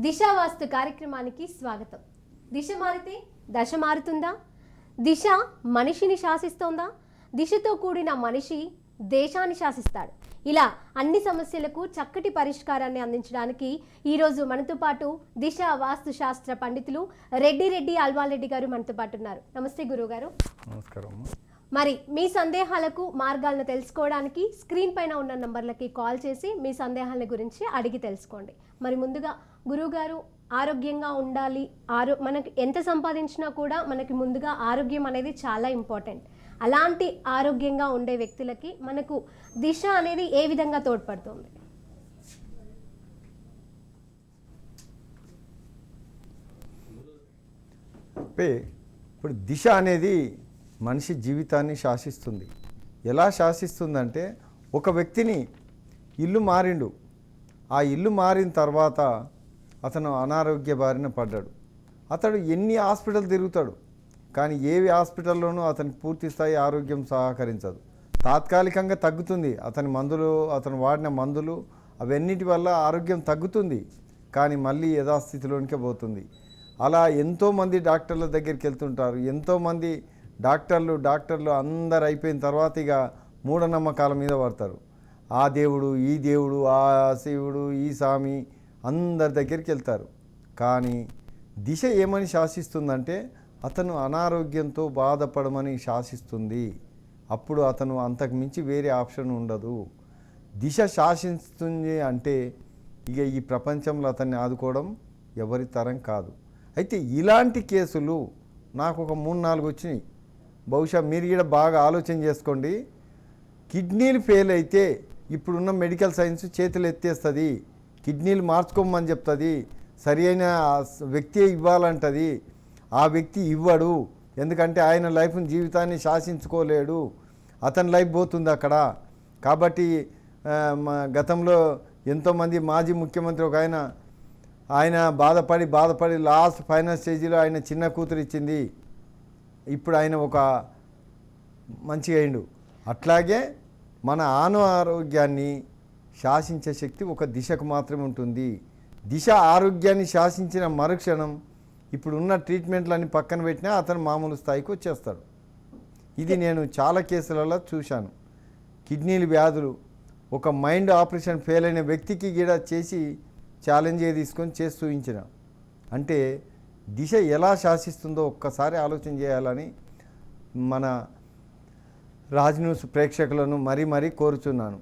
దిశావాస్తు కార్యక్రమానికి స్వాగతం. దిశ మారితే దశ మారుతుందా? దిశ మనిషిని శాసిస్తోందా? దిశతో కూడిన మనిషి దేశాన్ని శాసిస్తాడు. ఇలా అన్ని సమస్యలకు చక్కటి పరిష్కారాన్ని అందించడానికి ఈరోజు మనతో పాటు దిశ వాస్తు శాస్త్ర పండితులు రెడ్డి అల్వాల్ గారు మనతో పాటు ఉన్నారు. నమస్తే గురువుగారు. నమస్కారం. మరి మీ సందేహాలకు మార్గాలను తెలుసుకోవడానికి స్క్రీన్ పైన ఉన్న నంబర్లకి కాల్ చేసి మీ సందేహాల గురించి అడిగి తెలుసుకోండి. మరి ముందుగా గురువుగారు, ఆరోగ్యంగా ఉండాలి, మనకి ఎంత సంపాదించినా కూడా మనకి ముందుగా ఆరోగ్యం అనేది చాలా ఇంపార్టెంట్. అలాంటి ఆరోగ్యంగా ఉండే వ్యక్తులకి మనకు దిశ అనేది ఏ విధంగా తోడ్పడుతుంది? ఇప్పుడు దిశ అనేది మనిషి జీవితాన్ని శాసిస్తుంది. ఎలా శాసిస్తుందంటే, ఒక వ్యక్తిని ఇల్లు మారిండు, ఆ ఇల్లు మారిన తర్వాత అతను అనారోగ్య బారిన పడ్డాడు. అతడు ఎన్ని హాస్పిటల్ తిరుగుతాడు, కానీ ఏవి హాస్పిటల్లోనూ అతనికి పూర్తి స్థాయి ఆరోగ్యం సహకరించదు. తాత్కాలికంగా తగ్గుతుంది, అతను వాడిన మందులు అవన్నిటి వల్ల ఆరోగ్యం తగ్గుతుంది, కానీ మళ్ళీ యథాస్థితిలోనికే పోతుంది. అలా ఎంతోమంది డాక్టర్ల దగ్గరికి వెళ్తుంటారు. ఎంతోమంది డాక్టర్లు అందరు అయిపోయిన తర్వాత ఇక మూఢనమ్మకాల మీద పడతారు. ఆ దేవుడు, ఈ దేవుడు, ఆ శివుడు, ఈ స్వామి అందరి దగ్గరికి వెళ్తారు. కానీ దిశ ఏమని శాసిస్తుందంటే, అతను అనారోగ్యంతో బాధపడమని శాసిస్తుంది. అప్పుడు అతను అంతకు మించి వేరే ఆప్షన్ ఉండదు. దిశ శాసిస్తుంది అంటే ఇక ఈ ప్రపంచంలో అతన్ని ఆదుకోవడం ఎవరి తరం కాదు. అయితే ఇలాంటి కేసులు నాకు ఒక 3-4 వచ్చినాయి. బహుశా మీరు కూడా బాగా ఆలోచన చేసుకోండి. కిడ్నీలు ఫెయిల్ అయితే ఇప్పుడున్న మెడికల్ సైన్స్ చేతులు ఎత్తేస్తుంది, కిడ్నీలు మార్చుకోమని చెప్తుంది, సరి అయిన వ్యక్తి ఇవ్వాలంటది. ఆ వ్యక్తి ఇవ్వడు, ఎందుకంటే ఆయన లైఫ్ని జీవితాన్ని శాసించుకోలేడు, అతని లైఫ్ పోతుంది అక్కడ. కాబట్టి గతంలో ఎంతోమంది మాజీ ముఖ్యమంత్రి ఒక ఆయన బాధపడి లాస్ట్ ఫైనల్ స్టేజ్లో ఆయన చిన్న కూతురు ఇచ్చింది. ఇప్పుడు ఆయన ఒక మంచిగా అయిండు. అట్లాగే మన ఆరోగ్యాన్ని శాసించే శక్తి ఒక దిశకు మాత్రమే ఉంటుంది. దిశ ఆరోగ్యాన్ని శాసించిన మరుక్షణం ఇప్పుడున్న ట్రీట్మెంట్లన్నీ పక్కన పెట్టినా అతను మామూలు స్థాయికి వచ్చేస్తాడు. ఇది నేను చాలా కేసులలో చూశాను. కిడ్నీలు వ్యాధులు, ఒక మైండ్ ఆపరేషన్ ఫెయిల్ అయిన వ్యక్తికి కూడా చేసి ఛాలెంజ్ తీసుకొని చేసి చూపించిన. అంటే దిశ ఎలా శాసిస్తుందో ఒక్కసారి ఆలోచన చేయాలని మన రాజ్ న్యూస్ ప్రేక్షకులను మరీ కోరుచున్నాను.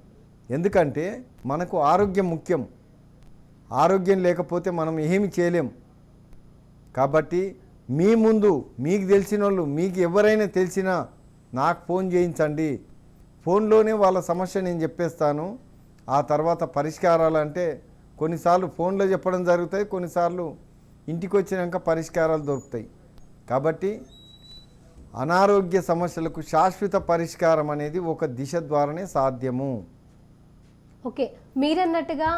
ఎందుకంటే మనకు ఆరోగ్యం ముఖ్యం. ఆరోగ్యం లేకపోతే మనం ఏమి చేయలేం. కాబట్టి మీ ముందు మీకు తెలిసిన వాళ్ళు, మీకు ఎవరైనా తెలిసినా నాకు ఫోన్ చేయించండి. ఫోన్లోనే వాళ్ళ సమస్య నేను చెప్పేస్తాను. ఆ తర్వాత పరిష్కారాలు అంటే కొన్నిసార్లు ఫోన్లో చెప్పడం జరుగుతాయి, కొన్నిసార్లు ఇంటికి వచ్చినాక పరిష్కారాలు దొరుకుతాయి. కాబట్టి అనారోగ్య సమస్యలకు శాశ్వత పరిష్కారం అనేది ఒక దిశ ద్వారానే సాధ్యము. ఓకే, మీరన్నట్టుగా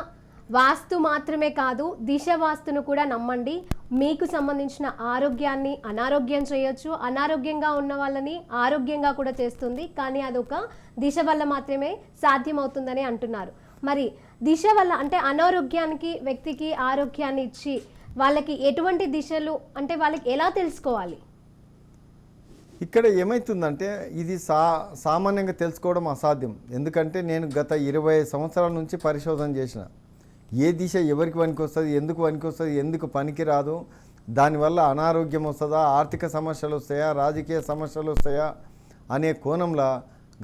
వాస్తు మాత్రమే కాదు, దిశ వాస్తును కూడా నమ్మండి. మీకు సంబంధించిన ఆరోగ్యాన్ని అనారోగ్యం చేయొచ్చు, అనారోగ్యంగా ఉన్న వాళ్ళని ఆరోగ్యంగా కూడా చేస్తుంది. కానీ అదొక దిశ వల్ల మాత్రమే సాధ్యమవుతుందని అంటున్నారు. మరి దిశ వల్ల అంటే అనారోగ్యానికి వ్యక్తికి ఆరోగ్యాన్ని ఇచ్చి వాళ్ళకి ఎటువంటి దిశలు అంటే వాళ్ళకి ఎలా తెలుసుకోవాలి? ఇక్కడ ఏమవుతుందంటే ఇది సామాన్యంగా తెలుసుకోవడం అసాధ్యం. ఎందుకంటే నేను గత 20 సంవత్సరాల నుంచి పరిశోధన చేసిన. ఏ దిశ ఎవరికి పనికొస్తుంది, ఎందుకు పనికొస్తుంది, ఎందుకు పనికిరాదు, దానివల్ల అనారోగ్యం వస్తుందా, ఆర్థిక సమస్యలు వస్తాయా, రాజకీయ సమస్యలు వస్తాయా అనే కోణంలో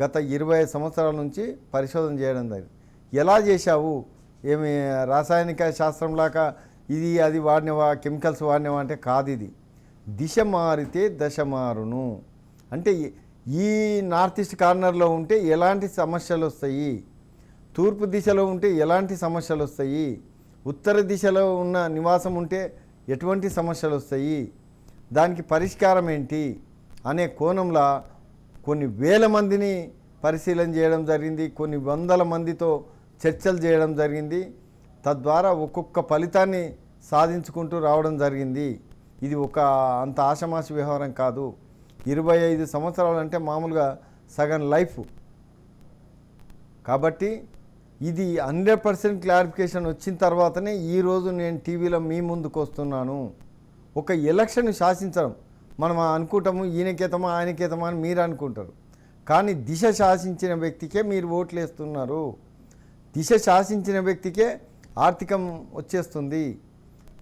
గత 20 సంవత్సరాల నుంచి పరిశోధన చేయడం జరిగింది. ఎలా చేశావు, ఏమి రాసాయనిక శాస్త్రంలాగా ఇది అది వాడినవా, కెమికల్స్ వాడినవా అంటే కాదు. ఇది దిశ మారితే దశ మారును. అంటే ఈ నార్త్ ఈస్ట్ కార్నర్లో ఉంటే ఎలాంటి సమస్యలు వస్తాయి, తూర్పు దిశలో ఉంటే ఎలాంటి సమస్యలు వస్తాయి, ఉత్తర దిశలో ఉన్న నివాసం ఉంటే ఎటువంటి సమస్యలు వస్తాయి, దానికి పరిష్కారం ఏంటి అనే కోణంలో కొన్ని వేల మందిని పరిశీలన చేయడం జరిగింది, కొన్ని వందల మందితో చర్చలు చేయడం జరిగింది. తద్వారా ఒక్కొక్క ఫలితాన్ని సాధించుకుంటూ రావడం జరిగింది. ఇది అంత ఆషమాషి వ్యవహారం కాదు. 25 సంవత్సరాలు అంటే మామూలుగా సగం లైఫ్. కాబట్టి ఇది 100% క్లారిఫికేషన్ వచ్చిన తర్వాతనే ఈరోజు నేను టీవీలో మీ ముందుకు వస్తున్నాను. ఒక ఎలక్షన్ శాసించడం మనం అనుకుంటాము, ఈయనకేతమా ఆయనకేతమా అని మీరు అనుకుంటారు, కానీ దిశ శాసించిన వ్యక్తికే మీరు ఓట్లు వేస్తున్నారు. దిశ శాసించిన వ్యక్తికే ఆర్థికం వచ్చేస్తుంది,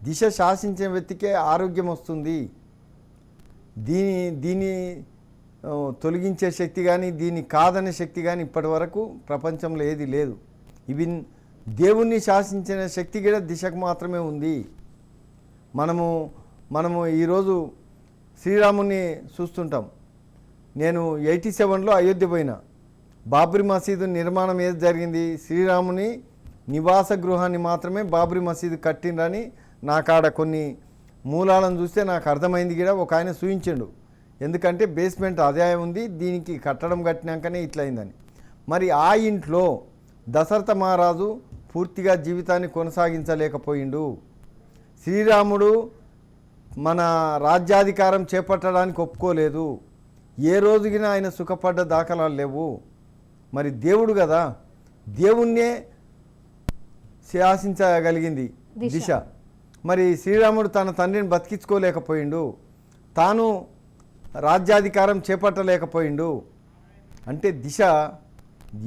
దిశ శాసించిన వ్యక్తికే ఆరోగ్యం వస్తుంది. దీన్ని తొలగించే శక్తి కానీ దీన్ని కాదనే శక్తి కానీ ఇప్పటి వరకు ప్రపంచంలో ఏది లేదు. ఈవెన్ దేవుణ్ణి శాసించిన శక్తి కూడా దిశకు మాత్రమే ఉంది. మనము ఈరోజు శ్రీరాముని చూస్తుంటాం. నేను 87లో అయోధ్య పోయినా, బాబ్రీ మసీదు నిర్మాణం ఏది జరిగింది, శ్రీరాముని నివాస గృహాన్ని మాత్రమే బాబ్రీ మసీదు కట్టిండ్రని నాకాడ కొన్ని మూలాలను చూస్తే నాకు అర్థమైంది. కూడా ఒక ఆయన చూయించాడు, ఎందుకంటే బేస్మెంట్ అదే ఉంది, దీనికి కట్టడం కట్టినాకనే ఇట్లయిందని. మరి ఆ ఇంట్లో దశరథ మహారాజు పూర్తిగా జీవితాన్ని కొనసాగించలేకపోయిండు. శ్రీరాముడు మన రాజ్యాధికారం చేపట్టడానికి ఒప్పుకోలేదు. ఏ రోజుకినా ఆయన సుఖపడ్డ దాఖలాలు లేవు. మరి దేవుడు కదా, దేవుణ్ణే శాసించగలిగింది దిశ. మరి శ్రీరాముడు తన తండ్రిని బతికించుకోలేకపోయిండు, తాను రాజ్యాధికారం చేపట్టలేకపోయిండు. అంటే దిశ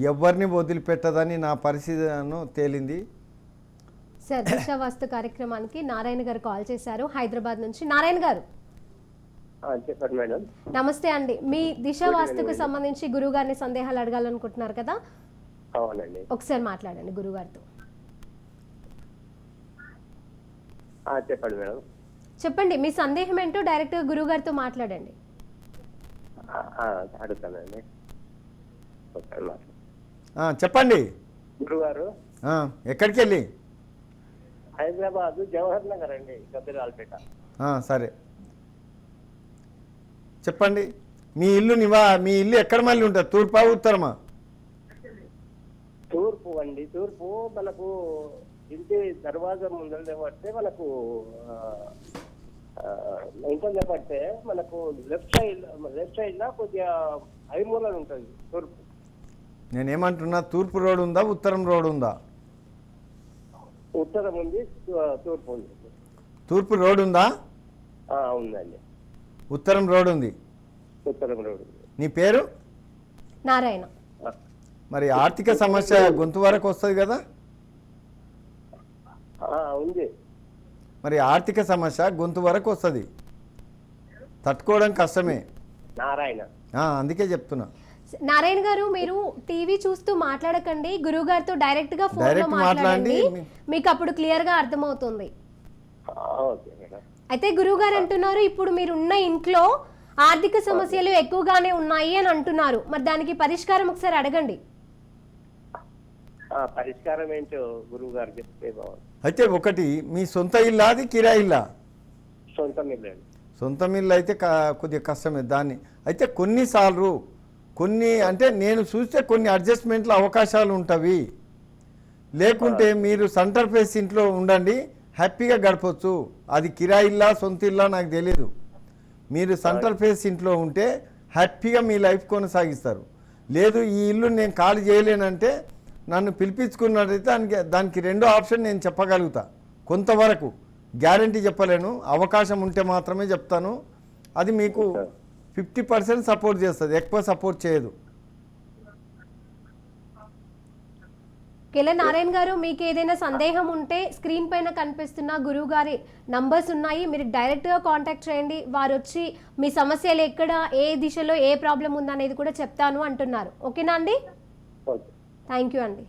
ఎవరిని వదిలిపెట్టదని నా పరిస్థితిను తేలింది. సార్, దిశ వాస్తు కార్యక్రమానికి నారాయణ గారు కాల్ చేశారు హైదరాబాద్ నుంచి. నారాయణ గారు చెప్పండి మేడం. నమస్తే అండి. మీ దిశ వాస్తుకు సంబంధించి గురువు గారిని సందేహాలు అడగాలనుకుంటున్నారు కదా? అవునండి. ఒకసారి మాట్లాడండి గురువు గారితో. చెప్పండి మేడం. చెప్పండి, మీ సందేహం ఏంటో డైరెక్ట్ గా గురువు గారితో మాట్లాడండి. అడుగుతానండి. చెప్పండి గురుగారు. ఎక్కడికి వెళ్ళి? హైదరాబాద్ జవహర్ నగర్ అండి, గబ్బిరాల్పేట. సరే చెప్పండి. మీ ఇల్లు ఎక్కడ మళ్ళీ ఉంటుంది, తూర్పా ఉత్తరమా? తూర్పు అండి. తూర్పు మనకు ఇంటి దర్వాజా ముందర పడితే మనకు ఇంట్లో పడితే మనకు లెఫ్ట్ సైడ్ లా కొద్దిగా ఐమూలలు ఉంటుంది తూర్పు. నేనేమంటున్నా, తూర్పు రోడ్ ఉందా ఉత్తరం రోడ్ ఉందా? ఉత్తరం ఉంది, తూర్పు ఉంది. తూర్పు రోడ్ ఉందా? ఉందండి. ఉత్తరం రోడ్ ఉంది. ఉత్తరం రోడ్ ఉంది. నీ పేరు? నారాయణ. మరి ఆర్థిక సమస్య గొంతు వరకు వస్తుంది కదా? ఉంది. మరి ఆర్థిక సమస్య గొంతు వరకు వస్తుంది, తట్టుకోవడం కష్టమే. నారాయణ. అందుకే చెప్తున్నా. నారాయణ గారు, మీరు టీవీ చూస్తూ మాట్లాడకండి, గురువు గారితో డైరెక్ట్ గా ఫోన్ లో మాట్లాడండి, మీకు అప్పుడు క్లియర్ గా అర్థమవుతుంది. అయితే గురువు గారు అంటున్నారు, ఇప్పుడు మీరు ఉన్న ఇంట్లో ఆర్థిక సమస్యలు ఎక్కువగానే ఉన్నాయి అని అంటున్నారు. మరి దానికి పరిష్కారం ఒకసారి అడగండి. పరిష్కారం ఏంటో గురువు గారు చెప్తే బాగుంది. అయితే ఒకటి, మీ సొంత ఇల్లా అది కిరాయి ఇల్లా? సొంతం ఇల్లు. సొంతం ఇల్లు అయితే కొద్దిగా కష్టమే దాన్ని. అయితే కొన్నిసార్లు అంటే నేను చూస్తే కొన్ని అడ్జస్ట్మెంట్ల అవకాశాలు ఉంటవి. లేకుంటే మీరు సెంటర్ ఫేస్ ఇంట్లో ఉండండి, హ్యాపీగా గడపచ్చు. అది కిరాయి ఇల్లా సొంత ఇల్లా నాకు తెలియదు. మీరు సెంటర్ ఫేస్ ఇంట్లో ఉంటే హ్యాపీగా మీ లైఫ్ కొనసాగిస్తారు. లేదు ఈ ఇల్లు నేను ఖాళీ చేయలేనంటే నన్ను పిలిపించుకున్నట్టయితే దానికి రెండో ఆప్షన్ నేను చెప్పగలుగుతా. కొంతవరకు గ్యారంటీ చెప్పలేను, అవకాశం ఉంటే మాత్రమే చెప్తాను. అది మీకు 50% సపోర్ట్ చేస్తుంది, ఎక్కువ సపోర్ట్ చేయదు. కెల నారాయణ గారు, మీకు ఏదైనా సందేహం ఉంటే స్క్రీన్ పైన కనిపిస్తున్న గురువు గారి నంబర్స్ ఉన్నాయి, మీరు డైరెక్ట్గా కాంటాక్ట్ చేయండి. వారు వచ్చి మీ సమస్యలు ఎక్కడ, ఏ దిశలో ఏ ప్రాబ్లం ఉందనేది కూడా చెప్తాను అంటున్నారు. ఓకేనా అండి? థ్యాంక్ యూ అండి.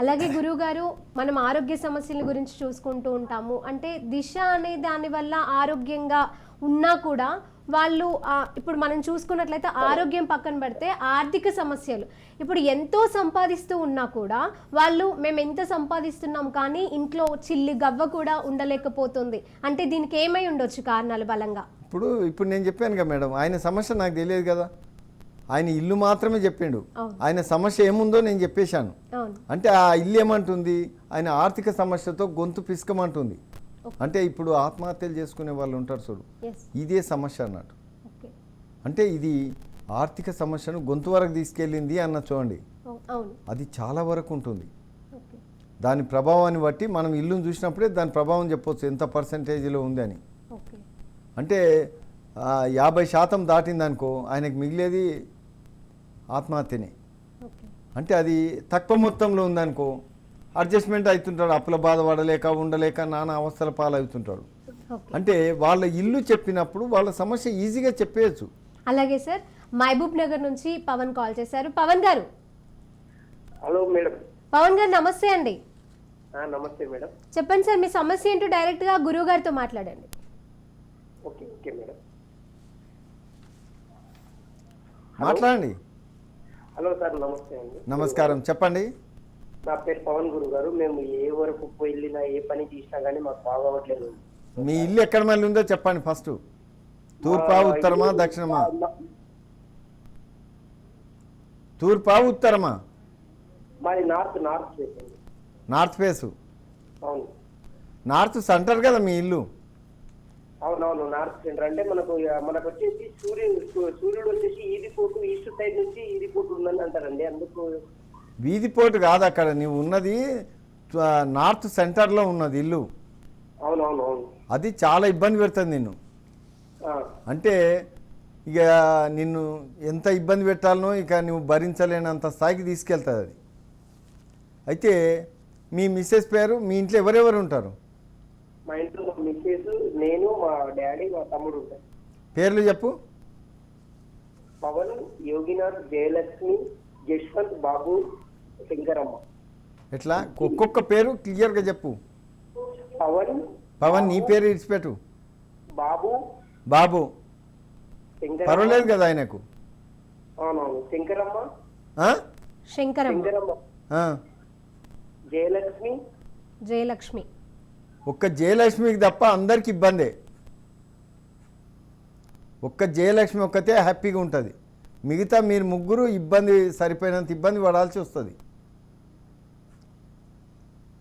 అలాగే గురువు గారు, మనం ఆరోగ్య సమస్యల గురించి చూసుకుంటూ ఉంటాము. అంటే దిశ అనే దాని వల్ల ఆరోగ్యంగా ఉన్నా కూడా వాళ్ళు ఇప్పుడు మనం చూసుకున్నట్లయితే ఆరోగ్యం పక్కన పెడితే ఆర్థిక సమస్యలు, ఇప్పుడు ఎంతో సంపాదిస్తూ ఉన్నా కూడా వాళ్ళు మేము ఎంత సంపాదిస్తున్నాం కానీ ఇంట్లో చిల్లి గవ్వ కూడా ఉండలేకపోతుంది. అంటే దీనికి ఏమై ఉండొచ్చు కారణాలు బలంగా? ఇప్పుడు నేను చెప్పాను కదా మేడం, ఆయన సమస్య నాకు తెలియదు కదా, ఆయన ఇల్లు మాత్రమే చెప్పిండు. ఆయన సమస్య ఏముందో నేను చెప్పేశాను. అంటే ఆ ఇల్లు ఏమంటుంది, ఆయన ఆర్థిక సమస్యతో గొంతు పిసుకమంటుంది. అంటే ఇప్పుడు ఆత్మహత్యలు చేసుకునే వాళ్ళు ఉంటారు చూడు, ఇదే సమస్య అన్నట్టు. అంటే ఇది ఆర్థిక సమస్యను గొంతు వరకు తీసుకెళ్ళింది అన్న చూడండి. అవును. అది చాలా వరకు ఉంటుంది. ఓకే. దాని ప్రభావాన్ని బట్టి మనం ఇల్లును చూసినప్పుడే దాని ప్రభావం చెప్పొచ్చు ఎంత పర్సంటేజ్లో ఉంది అని. ఓకే. అంటే 50% దాటిందనుకో ఆయనకు మిగిలేది ఆత్మహత్యనే. ఓకే. అంటే అది తక్కువ మొత్తంలో ఉందనుకో అడ్జస్ట్మెంట్ అవుతుంటాడు, అప్పుల బాధ పడలేక ఉండలేక నానా అవస్థల పాలవుతుంటాడు. ఓకే. అంటే వాళ్ళ ఇల్లు చెప్పినప్పుడు వాళ్ళ సమస్య ఈజీగా చెప్పేయచ్చు. అలాగే సార్, మహబూబ్ నగర్ నుంచి పవన్ కాల్ చేశారు. పవన్ గారు. Hello madam. పవన్ గారు నమస్తే అండి. నమస్తే మేడం. చెప్పండి సార్, మీ సమస్య ఏంటో డైరెక్ట్గా గురువు గారితో మాట్లాడండి. Okay okay madam. మాట్లాడండి. హలో సార్, నమస్తే అండి. నమస్కారం, చెప్పండి. నా పేరు పవన్ గురు గారు. మేము ఏ వరకు వెళ్ళినా ఏ పని చేసినా కానీ మాకు బాగోవట్లేదు. మీ ఇల్లు ఎక్కడ మళ్ళీ ఉందో చెప్పండి ఫస్ట్. తూర్పా ఉత్తరమా దక్షిణమా? తూర్పా ఉత్తరమా? మాది నార్త్ ఫేస్ అండి. North face. అవును నార్త్ సెంటర్ కదా మీ ఇల్లు? అవునవును, నార్త్ సెంటర్. అంటే మనకు వచ్చేసి సూర్యుడు వచ్చేసి ఈస్ట్ సైడ్ నుంచి ఈదిపోటు ఉందని అంటారండి. అందుకు వీధిపోటు కాదు అక్కడ నీవు ఉన్నది, నార్త్ సెంటర్లో ఉన్నది ఇల్లు. అవును. అది చాలా ఇబ్బంది పెడుతుంది నిన్ను. అంటే ఇక నిన్ను ఎంత ఇబ్బంది పెట్టాలనో ఇక నువ్వు భరించలేనంత స్థాయికి తీసుకెళ్తుంది అది. అయితే మీ మిస్సెస్ పేరు, మీ ఇంట్లో ఎవరెవరు ఉంటారు? మా ఇంట్లో మా మిస్సెస్, నేను, మా డాడీ, మా తమ్ముడు ఉంటారు. పేర్లు చెప్పు. పవన్, యోగినాథ్, జయలక్ష్మి, జశ్వంత్, బాబు, శంకరమ్మ. ఎట్లా ఒక్కొక్క పేరు క్లియర్గా చెప్పు. పవన్ నీ పేరు ఇడిచిపెట్టు. బాబు పర్వాలేదు కదా ఆయనకు. అవునవును. శంకరమ్మ. జయలక్ష్మి. ఒక్క జయలక్ష్మికి తప్ప అందరికి ఇబ్బందే. ఒక్క జయలక్ష్మి ఒక్కతే హ్యాపీగా ఉంటుంది. మిగతా మీరు ముగ్గురు సరిపోయినంత ఇబ్బంది పడాల్సి వస్తుంది.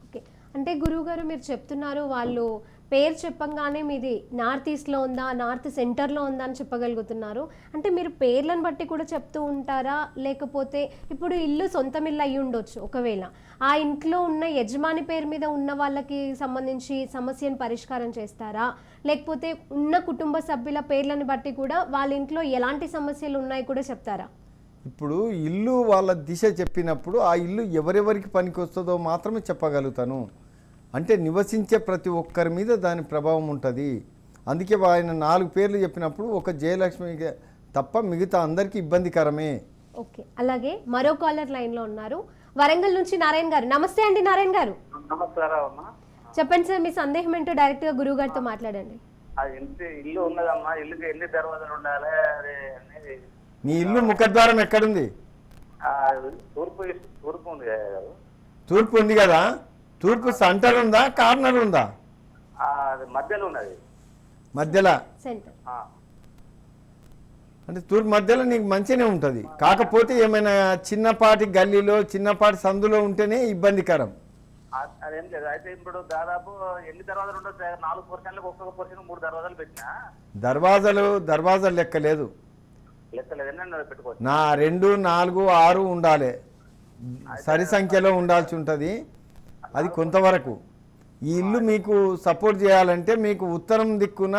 ఓకే. అంటే గురువుగారు మీరు చెప్తున్నారు వాళ్ళు పేరు చెప్పంగానే మీది నార్త్ ఈస్ట్లో ఉందా, నార్త్ సెంటర్లో ఉందా అని చెప్పగలుగుతున్నారు. అంటే మీరు పేర్లను బట్టి కూడా చెప్తూ ఉంటారా, లేకపోతే ఇప్పుడు ఇల్లు సొంతం ఇల్లు అయ్యి ఉండొచ్చు, ఒకవేళ ఆ ఇంట్లో ఉన్న యజమాని పేరు మీద ఉన్న వాళ్ళకి సంబంధించి సమస్యను పరిష్కారం చేస్తారా, లేకపోతే ఉన్న కుటుంబ సభ్యుల పేర్లను బట్టి కూడా వాళ్ళ ఇంట్లో ఎలాంటి సమస్యలు ఉన్నాయి కూడా చెప్తారా? ఇప్పుడు ఇల్లు వాళ్ళ దిశ చెప్పినప్పుడు ఆ ఇల్లు ఎవరెవరికి పనికి వస్తుందో మాత్రమే చెప్పగలుగుతాను. అంటే నివసించే ప్రతి ఒక్కరి మీద దాని ప్రభావం ఉంటుంది. అందుకే ఆయన 4 పేర్లు చెప్పినప్పుడు ఒక జయలక్ష్మికి తప్ప మిగతా అందరికీ ఇబ్బందికరమే. ఓకే. అలాగే మరో కాలర్ లైన్లో ఉన్నారు, వరంగల్ నుంచి నారాయణ గారు. నమస్తే అండి నారాయణ గారు. నమస్కారం. చెప్పండి సార్, మీ సందేహం ఏంటో డైరెక్ట్గా గురువు గారితో మాట్లాడండి. ఇల్లు ఉన్నదమ్మా, ఇల్లుకి ఎన్ని దర్వాజాలు ఉండాలి? నీ ఇల్లు ముఖద్వారం ఎక్కడుంది? తూర్పు ఉంది కదా. తూర్పు ఉంది కదా. తూర్పు సెంటర్ ఉందా, కార్నర్ ఉందా? మధ్యలో ఉన్నది. మధ్యలో సెంటర్. అంటే తూర్పు మధ్యలో నీకు మంచిగానే ఉంటుంది. కాకపోతే ఏమైనా చిన్నపాటి గల్లీలో చిన్నపాటి సందులో ఉంటేనే ఇబ్బందికరం. అదేం లేదు. అయితే ఇప్పుడు దాదాపు ఎన్ని దర్వాజాలు ఉండొచ్చు? 4 పోర్షన్లకు ఒక్కొక్క పోర్షన్ 3 దర్వాజాలు పెట్టినా. దర్వాజాలు లెక్క లేదు. పెట్టుకోవచ్చు. 2, 4, 6 ఉండాలి. సరి సంఖ్యలో ఉండాల్సి ఉంటుంది. అది కొంతవరకు. ఈ ఇల్లు మీకు సపోర్ట్ చేయాలంటే మీకు ఉత్తరం దిక్కున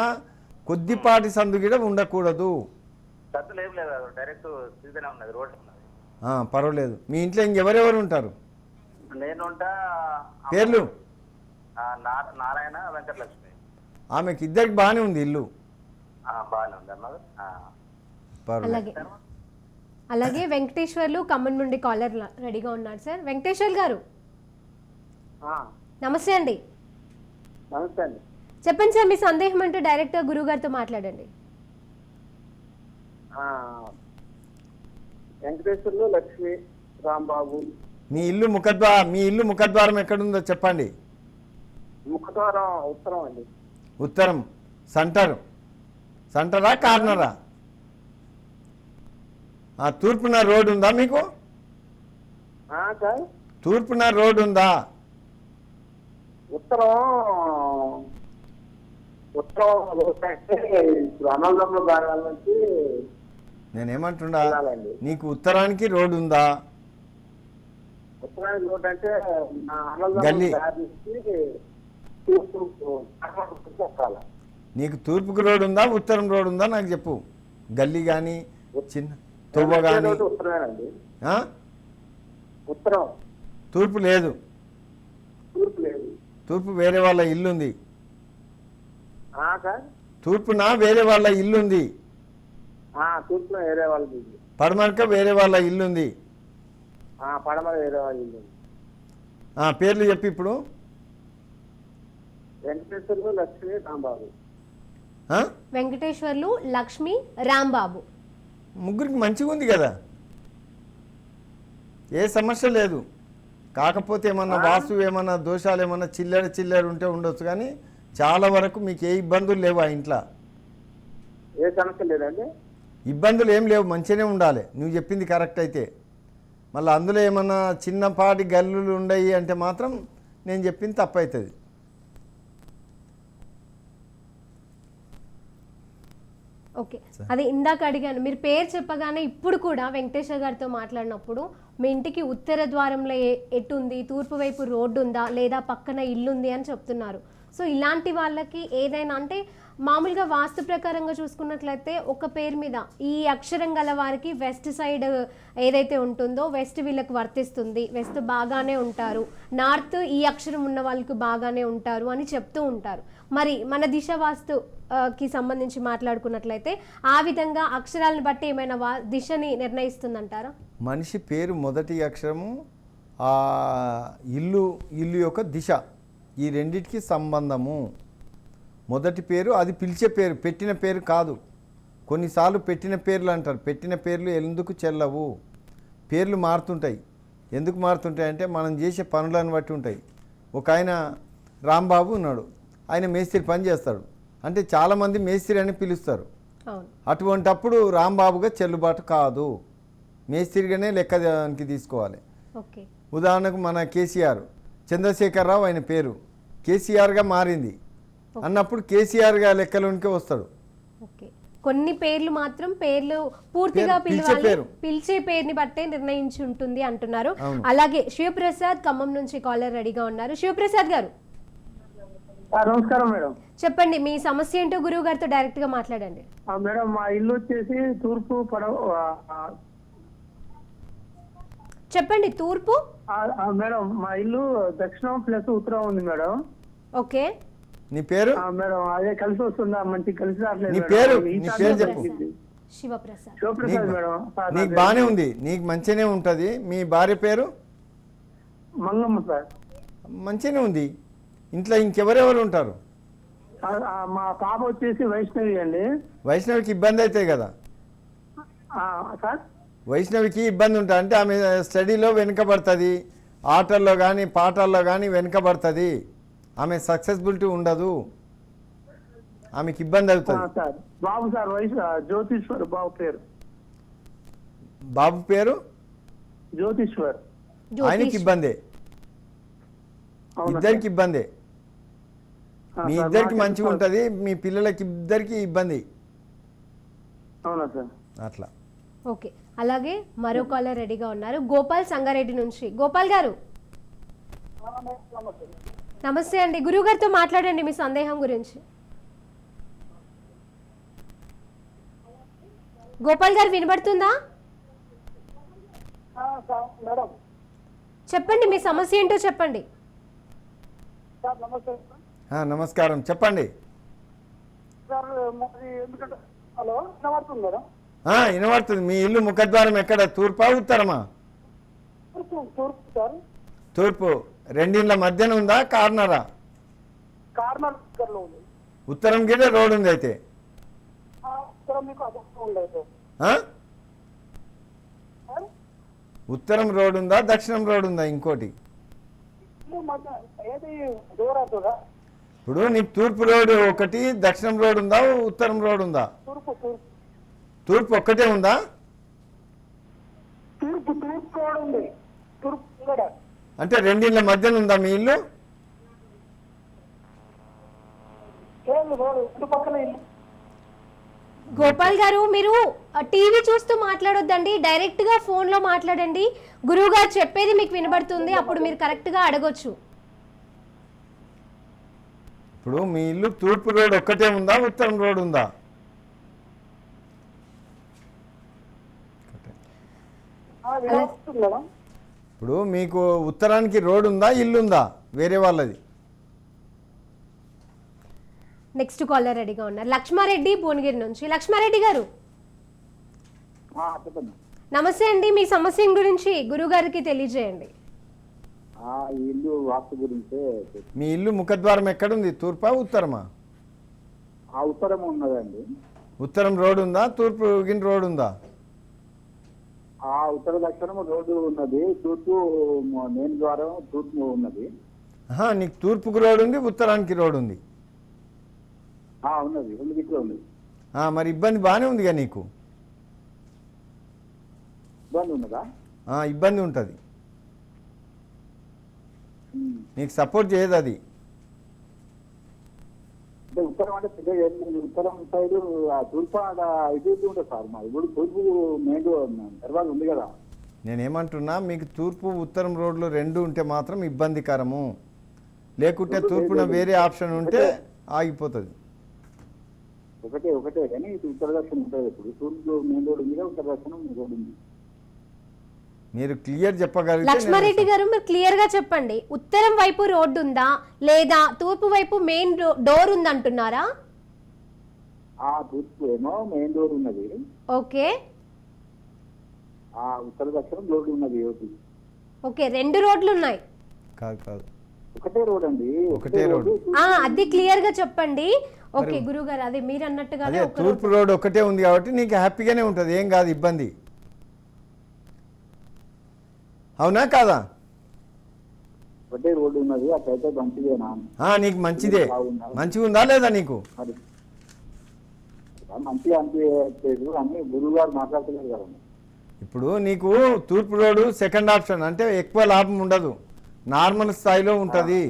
కొద్దిపాటి సందు కూడా ఉండకూడదు. పర్వాలేదు. మీ ఇంట్లో ఇంకెవరెవరు ఉంటారు? పేర్లు? నారాయణ, వెంకటలక్ష్మి. ఆమెకి ఇద్దరికి బాగానే ఉంది ఇల్లు. అలాగే వెంకటేశ్వర్లు ఖమ్మం నుండి కాలర్ రెడీగా ఉన్నారు సార్. వెంకటేశ్వర్ గారు నమస్తే అండి. నమస్తే అండి. చెప్పండి సార్, మీ సందేహం అంటే డైరెక్ట్గా గురువు గారితో మాట్లాడండి. వెంకటేశ్వర్లు, లక్ష్మి, రాంబాబు. మీ ఇల్లు ముఖద్వారం ఎక్కడుందో చెప్పండి. ముఖద్వారం ఉత్తరం అండి. ఉత్తరం. సెంటరా కార్నరా? తూర్పున రోడ్ ఉందా మీకు? తూర్పున రోడ్ ఉందా? ఉత్తరం అనంతపురం భాగాల నుంచి. నేనేమంటున్నా, నీకు ఉత్తరానికి రోడ్ ఉందా? ఉత్తరాయణ రోడ్ అంటే అన్నదానం గల్లీ. దారి నుంచి తూర్పు చెప్పాలి. నీకు తూర్పుకు రోడ్ ఉందా ఉత్తరం రోడ్ ఉందా నాకు చెప్పు. గల్లీ కానీ చిన్న తొవ్వ కానీ. ఉత్తరాయణండి. ఆ? ఉత్తరం. తూర్పు లేదు. తూర్పు లేదు. తూర్పు వేరే వాళ్ళ ఇల్లుంది. సార్ తూర్పున వేరే వాళ్ళ ఇల్లుంది. తూర్పులో వేరే వాళ్ళది. పడమరక వేరే వాళ్ళ ఇల్లుంది. పడమర వేరే వాళ్ళది. పేర్లు చెప్పి ఇప్పుడు. వెంకటేశ్వర్లు, లక్ష్మి, రాంబాబు. వెంకటేశ్వర్లు, లక్ష్మి, రాంబాబు. ముగ్గురికి మంచిగా ఉంది కదా, ఏ సమస్య లేదు. కాకపోతే ఏమన్నా వాస్తు ఏమన్నా దోషాలు ఏమన్నా చిల్లర ఉంటే ఉండొచ్చు, కానీ చాలా వరకు మీకు ఏ ఇబ్బందులు లేవు. ఆ ఇంట్లో ఏ సమస్య లేదండి. ఇబ్బందులు ఏం లేవు, మంచిగానే ఉండాలి. నువ్వు చెప్పింది కరెక్ట్ అయితే. మళ్ళీ అందులో ఏమన్నా చిన్నపాటి గల్లులు ఉండయి అంటే మాత్రం నేను చెప్పింది తప్పవుతుంది. ఓకే, అది ఇందాక అడిగాను. మీరు పేరు చెప్పగానే ఇప్పుడు కూడా వెంకటేశ్వర గారితో మాట్లాడినప్పుడు మీ ఇంటికి ఉత్తర ద్వారంలో ఎటుంది, తూర్పు వైపు రోడ్డు ఉందా లేదా పక్కన ఇల్లుంది అని చెప్తున్నారు. సో ఇలాంటి వాళ్ళకి ఏదైనా అంటే మామూలుగా వాస్తు ప్రకారంగా చూసుకున్నట్లయితే ఒక పేరు మీద ఈ అక్షరం గల వారికి వెస్ట్ సైడ్ ఏదైతే ఉంటుందో వెస్ట్ వీళ్ళకి వర్తిస్తుంది, వెస్ట్ బాగానే ఉంటారు, నార్త్ ఈ అక్షరం ఉన్న వాళ్ళకి బాగానే ఉంటారు అని చెప్తూ ఉంటారు. మరి మన దిశ వాస్తుకి సంబంధించి మాట్లాడుకున్నట్లయితే ఆ విధంగా అక్షరాలను బట్టి ఏమైనా దిశని నిర్ణయిస్తుందంటారా? మనిషి పేరు మొదటి అక్షరము, ఆ ఇల్లు యొక్క దిశ, ఈ రెండిటికి సంబంధము. మొదటి పేరు అది పిలిచే పేరు, పెట్టిన పేరు కాదు. కొన్నిసార్లు పెట్టిన పేర్లు అంటారు. పెట్టిన పేర్లు ఎందుకు చెల్లవు, పేర్లు మారుతుంటాయి. ఎందుకు మారుతుంటాయి అంటే మనం చేసే పనులను బట్టి ఉంటాయి. ఒక ఆయన రాంబాబు ఉన్నాడు, ఆయన మేస్త్రి పని చేస్తాడు అంటే చాలామంది మేస్త్రి అని పిలుస్తారు. అటువంటప్పుడు రాంబాబుగా చెల్లుబాటు కాదు, మేస్త్రిగానే లెక్కకి తీసుకోవాలి. ఉదాహరణకు మన కేసీఆర్, చంద్రశేఖరరావు ఆయన పేరు కేసీఆర్గా మారింది అన్నప్పుడు కేసీఆర్గా లెక్కలోనికే వస్తాడు. కొన్ని పేర్లు మాత్రం పేర్లు పూర్తిగా పిలిచే పేరుని బట్టే నిర్ణయించి ఉంటుంది అంటున్నారు. అలాగే శివప్రసాద్ ఖమ్మం నుంచి కాలర్ రెడీగా ఉన్నారు. శివప్రసాద్ గారు నమస్కారం మేడం. చెప్పండి, మీ సమస్య ఏంటో గురువు గారితో డైరెక్ట్ గా మాట్లాడండి. మేడం మా ఇల్లు వచ్చేసి తూర్పు చెప్పండి. తూర్పు మేడం మా ఇల్లు దక్షిణం ప్లస్ ఉత్తరం ఉంది మేడం. ఓకే, నీ పేరు? మేడం అదే కలిసి వస్తుందా? మంచి కలిసి రావట్లేదు. నీ పేరు చెప్పు. శివప్రసాద్ మేడం. నీకు బానే ఉంది, నీకు మంచిగానే ఉంటది. మీ భార్య పేరు? మంగమ్మ సార్. మంచిగానే ఉంది. ఇంట్లో ఇంకెవరెవరు ఉంటారు? మా పాప వచ్చేసి వైష్ణవి అండి. వైష్ణవికి ఇబ్బంది అవుతాయి కదా సార్? వైష్ణవికి ఇబ్బంది ఉంటుంది అంటే ఆమె స్టడీలో వెనుకబడుతుంది, ఆటల్లో కానీ పాటల్లో కానీ వెనుకబడుతుంది, ఆమె సక్సెస్బిలిటీ ఉండదు, ఆమెకి ఇబ్బంది అవుతుంది. బాబు సార్ జ్యోతిష్వర్ బాబు పేరు. బాబు పేరు జ్యోతిష్వర్. ఆయనకి ఇబ్బందే, ఇద్దరికి ఇబ్బందే. మీ ఇద్దరికి మంచిగా ఉంటుంది, మీ పిల్లలకి ఇద్దరికి ఇబ్బంది. అవునా సార్? అట్లా. ఓకే, అలాగే మరో కాలర్ రెడీగా ఉన్నారు. గోపాల్ సంగారెడ్డి నుంచి. గోపాల్ గారు నమస్తే అండి. గురువు గారితో మాట్లాడండి మీ సందేహం గురించి. గోపాల్ గారు వినబడుతుందా? చెప్పండి, మీ సమస్య ఏంటో చెప్పండి. నమస్కారం, చెప్పండి. వినబడుతుంది. మీ ఇల్లు ముఖద్వారం ఎక్కడ, తూర్పా ఉత్తరమా? తూర్పు. రెండిళ్ళ మధ్యన ఉందా, కార్నరా? ఉత్తరం గిట్ట రోడ్ ఉంది అయితే. ఉత్తరం రోడ్ ఉందా, దక్షిణం రోడ్ ఉందా? ఇంకోటి ఇప్పుడు నీకు తూర్పు రోడ్ ఒకటి, దక్షిణం రోడ్ ఉందా, ఉత్తరం రోడ్ ఉందా? తూర్పు ఒక్కటే ఉందా? అంటే రెండిళ్ళ మధ్యన ఉందా మీ ఇల్లు? గోపాల్ గారు మీరు టీవీ చూస్తూ మాట్లాడొద్దండి, డైరెక్ట్ గా ఫోన్ లో మాట్లాడండి. గురువు గారు చెప్పేది మీకు వినబడుతుంది, అప్పుడు మీరు కరెక్ట్ గా అడగొచ్చు. ఇప్పుడు మీ ఇల్లు తూర్పు రోడ్ ఒక్కటే ఉందా, ఉత్తరం రోడ్ ఉందా? మేడం ఇప్పుడు మీకు ఉత్తరానికి రోడ్ ఉందా, ఇల్లు ఉందా వేరే వాళ్ళది? నెక్స్ట్ కాలర్ రెడీగా ఉన్నారు, లక్ష్మారెడ్డి భువనగిరి నుంచి. లక్ష్మారెడ్డి గారు చెప్పండి. నమస్తే అండి, మీ సమస్య గురించి గురువు గారికి తెలియజేయండి. ఈ ఇల్లు వాస్తు గురించే. మీ ఇల్లు ముఖద్వారం ఎక్కడుంది, తూర్పా ఉత్తరమా? ఉత్తరం ఉన్నదండి. ఉత్తరం రోడ్ ఉందా, తూర్పు గిన్ రోడ్ ఉందా? ఉత్తర దక్షిణం రోడ్డు ఉన్నది, తూర్పు మెయిన్ ద్వారం తూర్పు ఉన్నది. నీకు తూర్పుకు రోడ్ ఉంది, ఉత్తరానికి రోడ్ ఉంది. ఉన్నది, రెండు దిక్కులు ఉంది. మరి ఇబ్బంది బాగానే ఉందిగా నీకు? ఇబ్బంది ఉన్నదా? ఇబ్బంది ఉంటుంది, నీకు సపోర్ట్ చేయదు అది. అంటే ఉత్తరం అంటే పెద్ద ఉత్తరం సైడ్ తూర్పు ఇది ఉంటుంది సార్. మా ఇప్పుడు తూర్పు మెయిన్ దర్వాజ ఉంది కదా. నేనేమంటున్నా, మీకు తూర్పు ఉత్తరం రోడ్లు రెండు ఉంటే మాత్రం ఇబ్బందికరము, లేకుంటే తూర్పున వేరే ఆప్షన్ ఉంటే ఆగిపోతుంది. ఒకటే కానీ ఇది ఉత్తర దక్షిణం ఉంటుంది. ఇప్పుడు తూర్పు మెయిన్ రోడ్ ఉంది కదా, ఉత్తర దక్షిణం రోడ్ ఉంది. మీరు క్లియర్ చెప్పగలిగితే. లక్ష్మారెడ్డి గారు మీరు క్లియర్ గా చెప్పండి, ఉత్తరం వైపు రోడ్డు ఉందా లేదా తూర్పు వైపు మెయిన్ డోర్ ఉందంటున్నారా? తూర్పు ఏమో మెయిన్ డోర్ ఉన్నది. ఓకే, ఉత్తర దక్షిణం రోడ్డు ఉన్నది. ఓకే, రెండు రోడ్లు ఉన్నాయి. కాదు ఒకటే రోడ్ అండి, ఒకటే రోడ్. అది క్లియర్ గా చెప్పండి. ఓకే గురువు గారు, అదే మీరు అన్నట్టుగానే తూర్పు రోడ్ ఒకటే ఉంది కాబట్టి నీకు హ్యాపీగానే ఉంటుంది, ఏం కాదు ఇబ్బంది. అవునా కాదా? ఒకటే రోడ్డు ఉన్నది, అట్లయితే మంచిదేనా? నీకు మంచిదే. మంచిగా ఉందా లేదా నీకు? మరి మంచిగా అనిపించలేదు అని గురువు గారు మాట్లాడలేదు కదా. ఇప్పుడు నీకు తూర్పు రోడ్డు సెకండ్ ఆప్షన్, అంటే ఎక్కువ లాభం ఉండదు, నార్మల్ స్థాయిలో ఉంటుంది.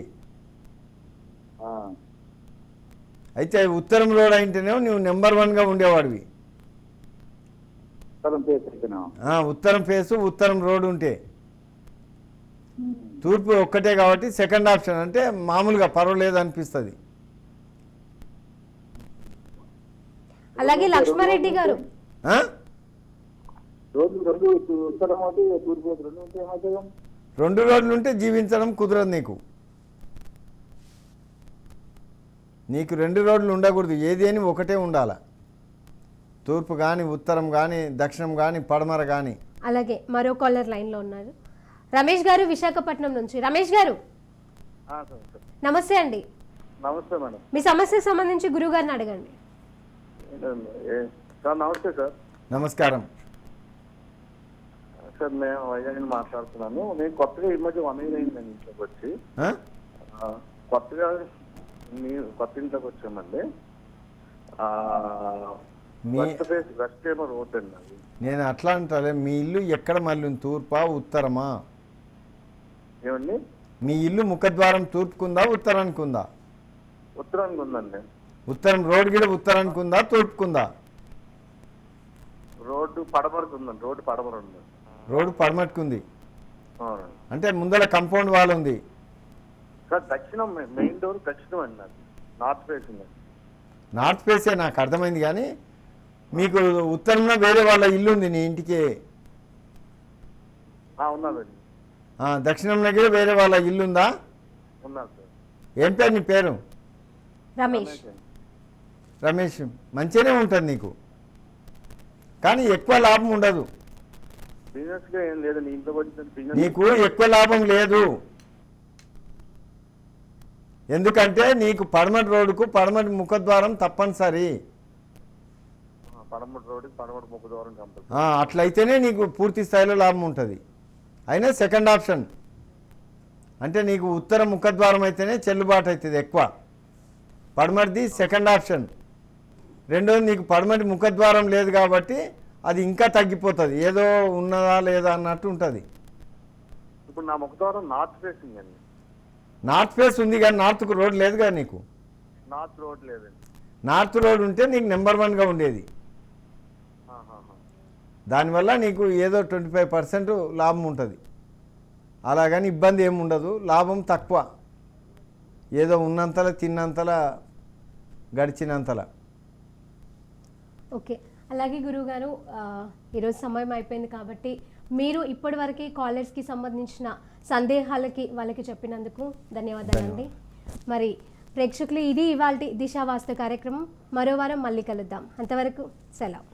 అయితే ఉత్తరం రోడ్ అయితేనేమో నువ్వు నెంబర్ 1గా ఉండేవాడివి. ఉత్తరం ఫేసు ఉత్తరం రోడ్ ఉంటే. తూర్పు ఒక్కటే కాబట్టి సెకండ్ ఆప్షన్, అంటే మామూలుగా పర్వాలేదు అనిపిస్తుంది. అలాగే లక్ష్మారెడ్డి గారు రెండు రోడ్లు ఉంటే జీవించడం కుదరదు నీకు రెండు రోడ్లు ఉండకూడదు, ఏదేని ఒకటే ఉండాల. తూర్పు కానీ ఉత్తరం కానీ దక్షిణం కానీ పడమర కానీ. అలాగే మరో కాలర్ లైన్ లో ఉన్నారు, రమేష్ గారు విశాఖపట్నం నుంచి. రమేష్ గారు నమస్తే అండి. నమస్తే మేడం. మీ సమస్యకు సంబంధించి గురువు గారిని అడగండి. సార్ నమస్తే సార్. నమస్కారం సార్, నేను వైజాగ్ మాట్లాడుతున్నాను. నేను కొత్తగా ఈ మధ్య 1 year అయిందండి ఇంట్లోకి వచ్చి. కొత్తగా కొత్త ఇంట్లోకి వచ్చామండి. వెస్ట్ ఏమో రోడ్ అండి అది. నేను అట్లా అంటాలే, మీ ఇల్లు ఎక్కడ మళ్ళీ తూర్పా ఉత్తరమా? ఏమండి? మీ ఇల్లు ముఖద్వారం తూర్పుకుందా ఉత్తరానికి ఉందా? ఉత్తరానికి ఉందండి. ఉత్తరం రోడ్ కూడా ఉత్తరానికి ఉందా తూర్పుకుందా? రోడ్డు పడమరకు ఉందండి. రోడ్డు పడమర ఉంది. రోడ్డు పడమట్టుకుంది అంటే ముందర కాంపౌండ్ వాల్ ఉంది. సార్ దక్షిణం మెయిన్ డోర్ దక్షిణం అండి, నాకు నార్త్ ఫేసింగ్. నార్త్ ఫేసే నాకు అర్థమైంది, కానీ మీకు ఉత్తరంలో వేరే వాళ్ళ ఇల్లు ఉంది నీ ఇంటికి? ఉన్నదండి. దక్షిణంలో కూడా వేరే వాళ్ళ ఇల్లు ఉందా? ఉన్నారు సార్. ఏం పేరు నీ పేరు? రమేష్. రమేష్, మంచిగానే ఉంటుంది నీకు, కానీ ఎక్కువ లాభం ఉండదు. బిజినెస్ గా ఏం లేదు, నీకు ఎక్కువ లాభం లేదు. ఎందుకంటే నీకు పడమటి రోడ్డుకు పడమటి ముఖద్వారం తప్పనిసరి. పడమటి రోడ్డు పడమటి ముఖద్వారం కంపల్సరీ. అట్లయితేనే నీకు పూర్తి స్థాయిలో లాభం ఉంటుంది. అయినా సెకండ్ ఆప్షన్ అంటే నీకు ఉత్తర ముఖద్వారం అయితేనే చెల్లుబాటు అవుతుంది ఎక్కువ. పడమటిది సెకండ్ ఆప్షన్. రెండోది నీకు పడమటి ముఖద్వారం లేదు కాబట్టి అది ఇంకా తగ్గిపోతుంది, ఏదో ఉన్నదా లేదా అన్నట్టు ఉంటుంది. ఇప్పుడు నా ముఖద్వారం నార్త్ ఫేసింగ్ అండి. నార్త్ ఫేస్ ఉంది కానీ నార్త్కు రోడ్ లేదుగా నీకు. నార్త్ రోడ్ లేదండి. నార్త్ రోడ్ ఉంటే నీకు నెంబర్ 1గా ఉండేది. దానివల్ల నీకు ఏదో 25% లాభం ఉంటుంది. అలాగని ఇబ్బంది ఏమి ఉండదు, లాభం తక్కువ, ఏదో ఉన్నంతలా తిన్నంతలా గడిచినంతలా. ఓకే, అలాగే గురువుగారు ఈరోజు సమయం అయిపోయింది కాబట్టి మీరు ఇప్పటివరకు కాలర్స్కి సంబంధించిన సందేహాలకి వాళ్ళకి చెప్పినందుకు ధన్యవాదాలండి. మరి ప్రేక్షకులు, ఇది ఇవాల్టి దిశా వాస్తు కార్యక్రమం. మరో వారం మళ్ళీ కలుద్దాం. అంతవరకు సెలవు.